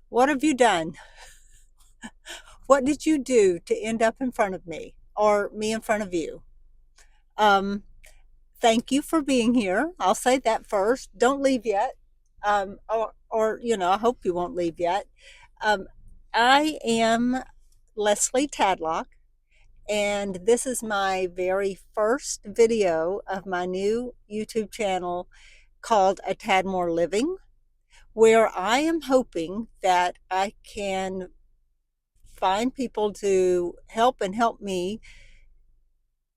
What have you done? What did you do to end up in front of me or me in front of you? Um, Thank you for being here. I'll say that first. Don't leave yet. I hope you won't leave yet. Um, I am Leslie Tadlock, and this is my very first video of my new YouTube channel called A Tad More Living, where I am hoping that I can find people to help me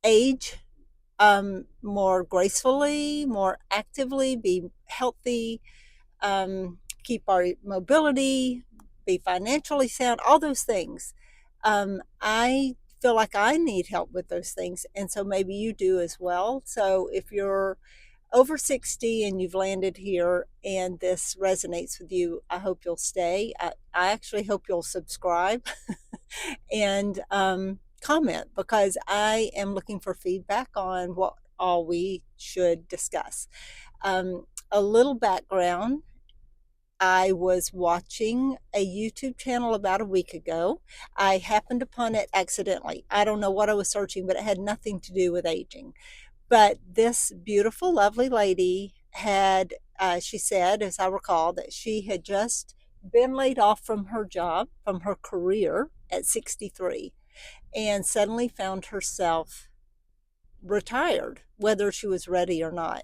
age more gracefully, more actively, be healthy, keep our mobility, be financially sound, all those things. I feel like I need help with those things, and so maybe you do as well. So if you're over 60 and you've landed here and this resonates with you, I hope you'll stay. I actually hope you'll subscribe and comment because I am looking for feedback on what all we should discuss. A little background. I was watching a YouTube channel about a week ago. I happened upon it accidentally. I don't know what I was searching, but it had nothing to do with aging. But this beautiful, lovely lady had, she said, as I recall, that she had just been laid off from her job, from her career at 63, and suddenly found herself retired, whether she was ready or not.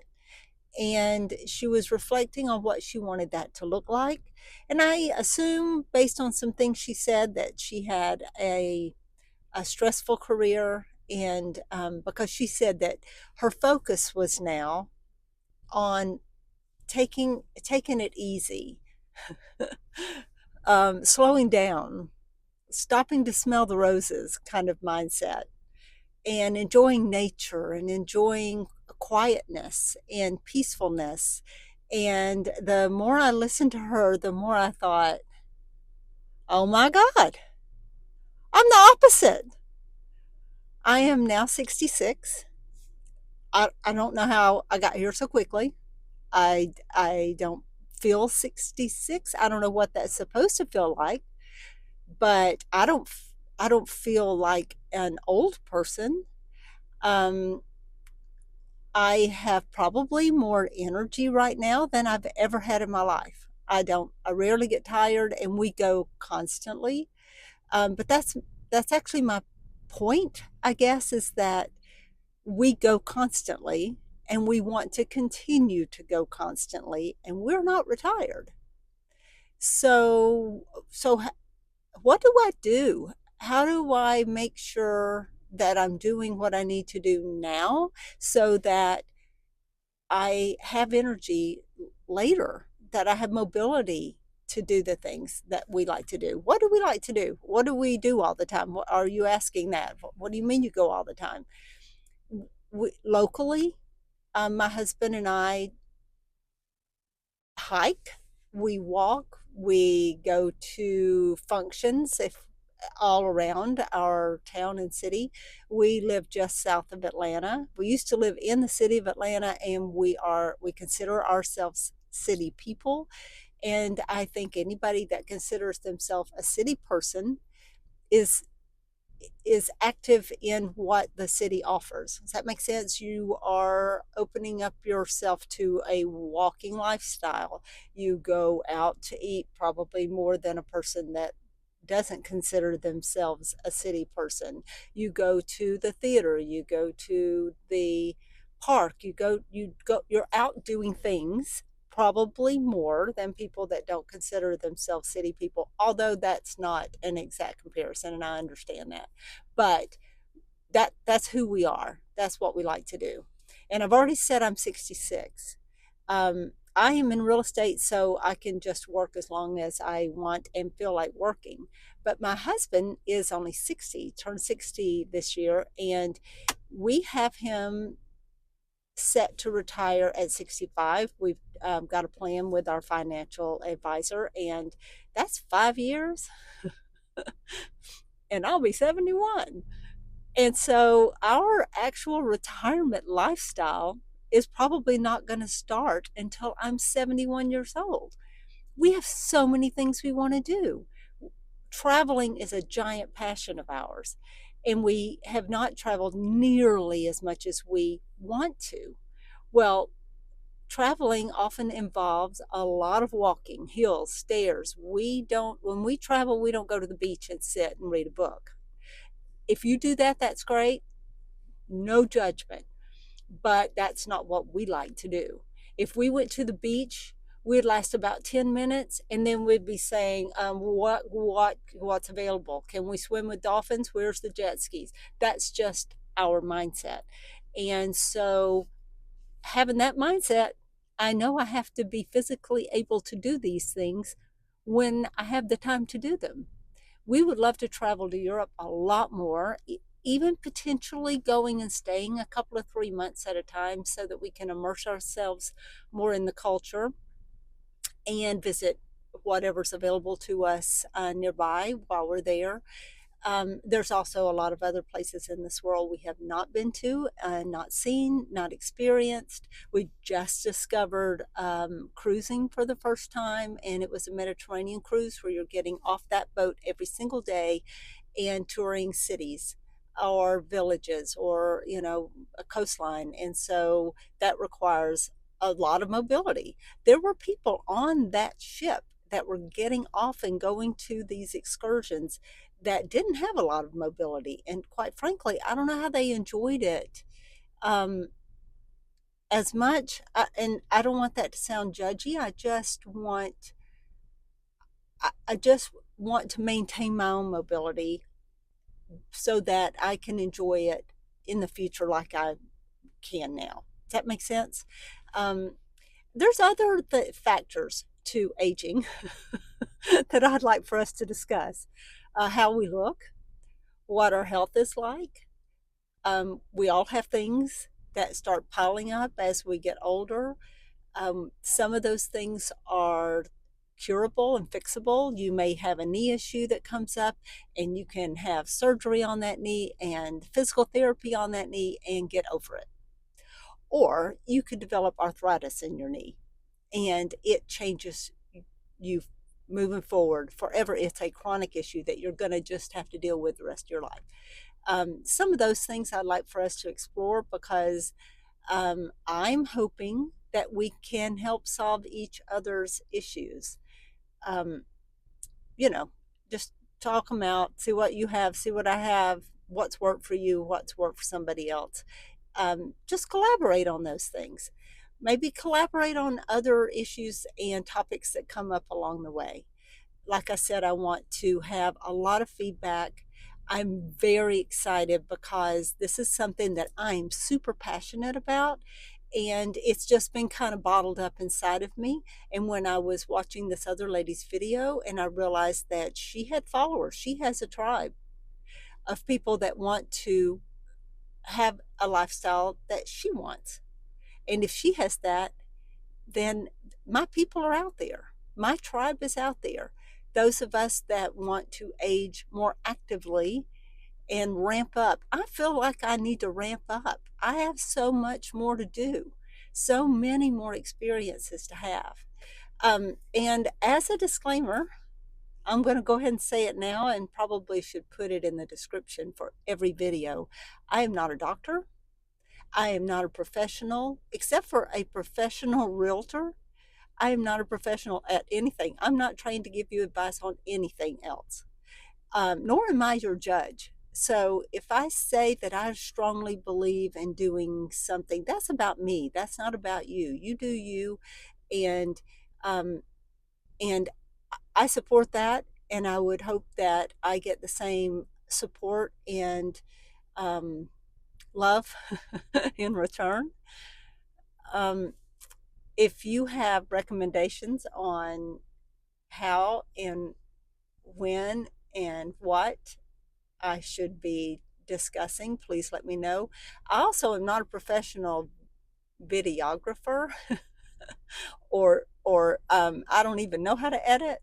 And she was reflecting on what she wanted that to look like. And I assume, based on some things she said, that she had a stressful career. And because she said that her focus was now on taking it easy, slowing down, stopping to smell the roses kind of mindset, and enjoying nature and enjoying quietness and peacefulness. And the more I listened to her, the more I thought, oh my God, I'm the opposite. I am now 66. I don't know how I got here so quickly. I don't feel 66. I don't know what that's supposed to feel like, but I don't feel like an old person. Um, I have probably more energy right now than I've ever had in my life. I rarely get tired, and we go constantly. But that's actually my point, I guess, is that we go constantly and we want to continue to go constantly, and we're not retired. So what do I do? How do I make sure that I'm doing what I need to do now so that I have energy later, that I have mobility to do the things that we like to do? What do we like to do? What do we do all the time? What, are you asking that? What do you mean you go all the time? Locally, my husband and I hike, we walk, we go to functions if all around our town and city. We live just south of Atlanta. We used to live in the city of Atlanta, and we consider ourselves city people. And I think anybody that considers themselves a city person is is active in what the city offers. Does that make sense? You are opening up yourself to a walking lifestyle. You go out to eat probably more than a person that doesn't consider themselves a city person. You go to the theater, you go to the park, you're out doing things probably more than people that don't consider themselves city people, although that's not an exact comparison, and I understand that. But that's who we are. That's what we like to do. And I've already said I'm 66. I am in real estate, so I can just work as long as I want and feel like working. But my husband is only 60, turned 60 this year, and we have him set to retire at 65. We've got a plan with our financial advisor, and that's 5 years, and I'll be 71. And so our actual retirement lifestyle is probably not going to start until I'm 71 years old. We have so many things we want to do. Traveling is a giant passion of ours, and we have not traveled nearly as much as we want to. Well, traveling often involves a lot of walking, hills, stairs. When we travel, we don't go to the beach and sit and read a book. If you do that, that's great. No judgment. But that's not what we like to do. If we went to the beach, we'd last about 10 minutes and then we'd be saying, what's available? Can we swim with dolphins? Where's the jet skis? That's just our mindset. And so having that mindset, I know I have to be physically able to do these things when I have the time to do them. We would love to travel to Europe a lot more, even potentially going and staying a couple of 3 months at a time so that we can immerse ourselves more in the culture and visit whatever's available to us nearby while we're there. There's also a lot of other places in this world we have not been to, not seen, not experienced. We just discovered cruising for the first time, and it was a Mediterranean cruise where you're getting off that boat every single day and touring cities or villages or a coastline, and so that requires a lot of mobility. There were people on that ship that were getting off and going to these excursions that didn't have a lot of mobility, and quite frankly, I don't know how they enjoyed it um, as much. And I don't want that to sound judgy. I just want to maintain my own mobility so that I can enjoy it in the future like I can now. Does that make sense? Um, there's other factors to aging that I'd like for us to discuss. How we look, what our health is like. We all have things that start piling up as we get older. Some of those things are curable and fixable. You may have a knee issue that comes up, and you can have surgery on that knee and physical therapy on that knee and get over it. Or you could develop arthritis in your knee, and it changes you moving forward forever. It's a chronic issue that you're going to just have to deal with the rest of your life. Some of those things I'd like for us to explore because I'm hoping that we can help solve each other's issues. Um, you know, just talk them out, see what you have, see what I have, what's worked for you, what's worked for somebody else. Just collaborate on those things. Maybe collaborate on other issues and topics that come up along the way. Like I said, I want to have a lot of feedback. I'm very excited because this is something that I'm super passionate about. And it's just been kind of bottled up inside of me. And when I was watching this other lady's video and I realized that she had followers, she has a tribe of people that want to have a lifestyle that she wants. And if she has that, then my people are out there. My tribe is out there. Those of us that want to age more actively and ramp up. I feel like I need to ramp up. I have so much more to do, so many more experiences to have. And as a disclaimer, I'm going to go ahead and say it now and probably should put it in the description for every video. I am not a doctor. I am not a professional, except for a professional realtor. I am not a professional at anything. I'm not trained to give you advice on anything else, nor am I your judge. So if I say that I strongly believe in doing something, that's about me. That's not about you. You do you, and um, and I support that, and I would hope that I get the same support and um, love in return. Um, if you have recommendations on how and when and what I should be discussing, please let me know. I also am not a professional videographer or I don't even know how to edit.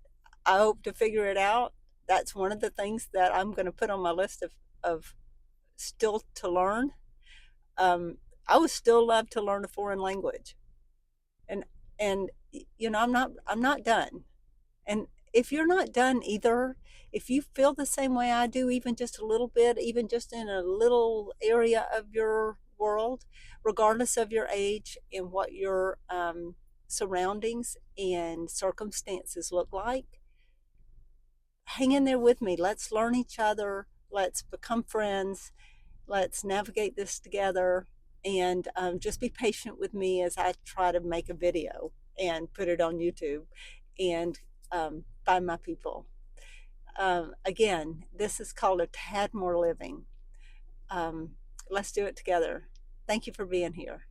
I hope to figure it out. That's one of the things that I'm going to put on my list of still to learn. Um, I would still love to learn a foreign language, and and I'm not done. And if you're not done either, if you feel the same way I do, even just a little bit, even just in a little area of your world, regardless of your age and what your surroundings and circumstances look like, hang in there with me. Let's learn each other. Let's become friends. Let's navigate this together. And just be patient with me as I try to make a video and put it on YouTube and find my people. Again, this is called A Tad More Living. Um, let's do it together. Thank you for being here.